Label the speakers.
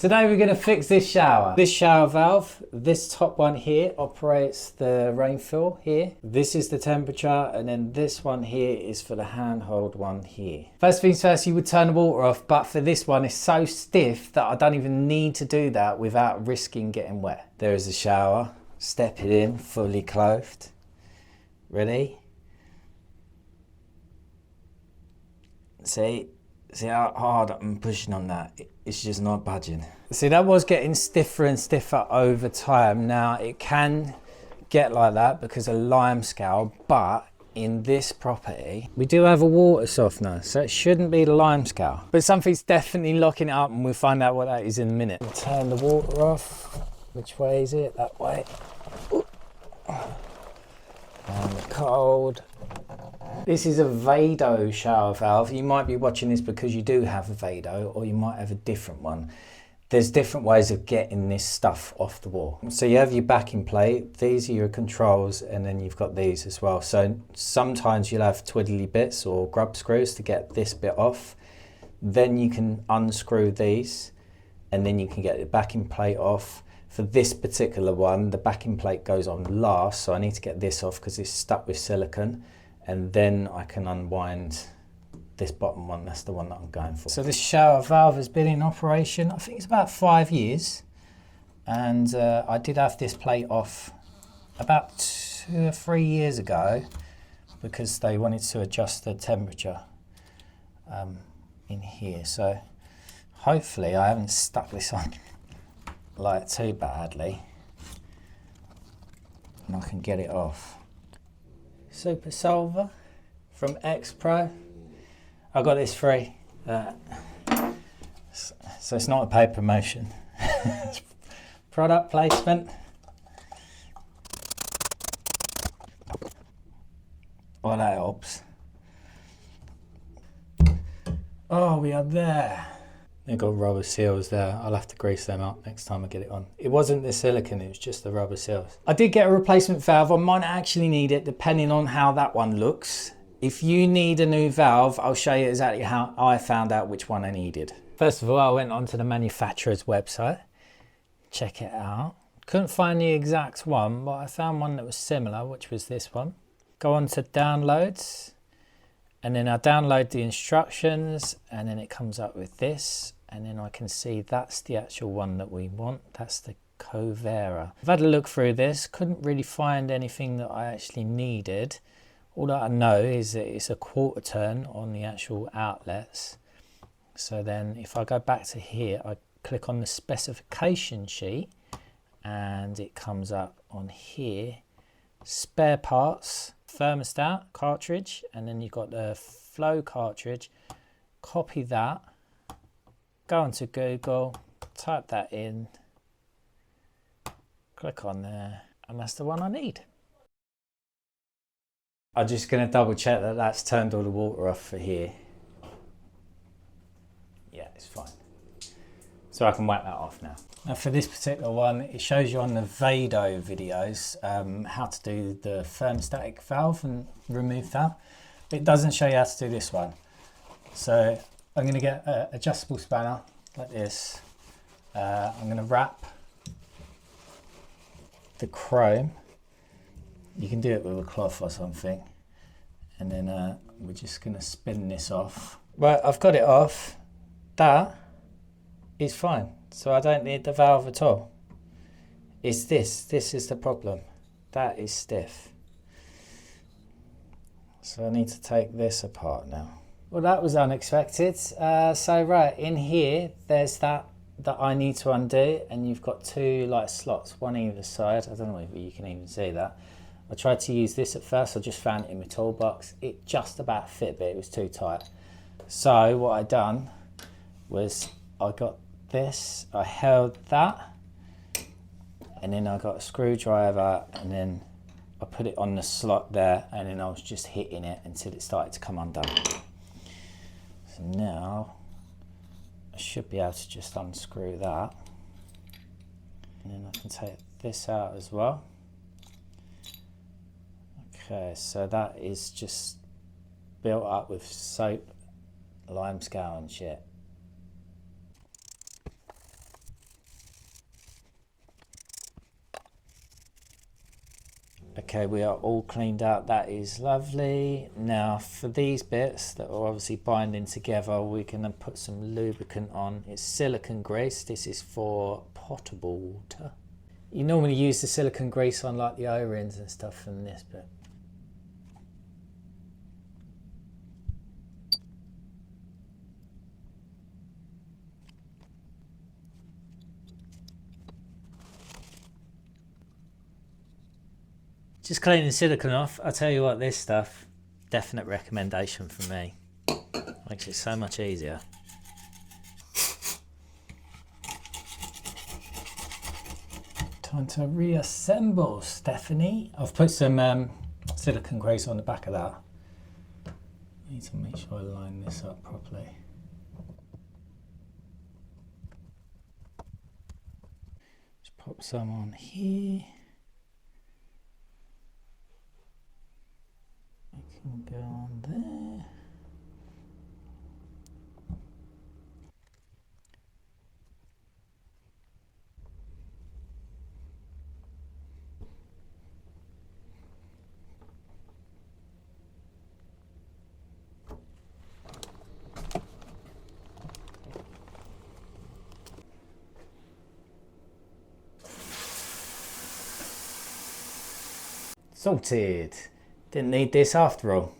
Speaker 1: Today we're going to fix this shower. This shower valve, this top one here operates the rain fill here. This is the temperature, and then this one here is for the handhold one here. First things first, you would turn the water off, but for this one it's so stiff that I don't even need to do that without risking getting wet. There is the shower. Step it in, fully clothed. Ready? See how hard I'm pushing on that? It's just not budging. See, that was getting stiffer and stiffer over time. Now it can get like that because of limescale, but in this property we do have a water softener, so it shouldn't be the limescale. But something's definitely locking it up, and we'll find out what that is in a minute. We'll turn the water off. Which way is it? That way. And cold. This is a Vado shower valve. You might be watching this because you do have a Vado, or you might have a different one. There's different ways of getting this stuff off the wall. So you have your backing plate, these are your controls, and then you've got these as well. So sometimes you'll have twiddly bits or grub screws to get this bit off. Then you can unscrew these, and then you can get the backing plate off. For this particular one, the backing plate goes on last, so I need to get this off because it's stuck with silicone. And then I can unwind this bottom one. That's the one that I'm going for. So this shower valve has been in operation, I think it's about 5 years. And I did have this plate off about 2 or 3 years ago because they wanted to adjust the temperature in here. So hopefully I haven't stuck this on like too badly, and I can get it off. Super solver from X Pro. I got this free, so it's not a paid promotion. It's product placement. Well, that helps. Oh, we are there. They've got rubber seals there. I'll have to grease them up next time I get it on. It wasn't the silicone, it was just the rubber seals. I did get a replacement valve. I might actually need it depending on how that one looks. If you need a new valve, I'll show you exactly how I found out which one I needed. First of all, I went onto the manufacturer's website. Check it out. Couldn't find the exact one, but I found one that was similar, which was this one. Go on to downloads. And then I download the instructions, and then it comes up with this, and then I can see that's the actual one that we want. That's the Covera. I've had a look through this, couldn't really find anything that I actually needed. All that I know is that it's a quarter turn on the actual outlets. So then if I go back to here, I click on the specification sheet, and it comes up on here, spare parts, thermostat cartridge, and then you've got the flow cartridge. Copy that, go onto Google, type that in, click on there, and that's the one I need. I'm just going to double check that that's turned all the water off for here. Yeah, it's fine. So I can wipe that off now. Now for this particular one, it shows you on the Vado videos how to do the thermostatic valve and remove that. It doesn't show you how to do this one. So I'm going to get an adjustable spanner like this. I'm going to wrap the chrome. You can do it with a cloth or something. And then we're just going to spin this off. Right, I've got it off. That is fine. So I don't need the valve at all. It's this is the problem. That is stiff. So I need to take this apart now. Well, that was unexpected. So right, in here, there's that I need to undo, and you've got two like slots, one either side. I don't know if you can even see that. I tried to use this at first, I just found it in my toolbox. It just about fit, but it was too tight. So what I done was I got this, I held that, and then I got a screwdriver, and then I put it on the slot there, and then I was just hitting it until it started to come undone. So now I should be able to just unscrew that, and then I can take this out as well. Okay, so that is just built up with soap, limescale and shit. Okay, we are all cleaned up. That is lovely. Now for these bits that are obviously binding together, we're going to put some lubricant on. It's silicone grease. This is for potable water. You normally use the silicone grease on like the O-rings and stuff from this bit. Just cleaning silicone off. I'll tell you what, this stuff, definite recommendation from me. Makes it so much easier. Time to reassemble, Stephanie. I've put some silicone grease on the back of that. Need to make sure I line this up properly. Just pop some on here. Go on there. Sorted. Didn't need this after all.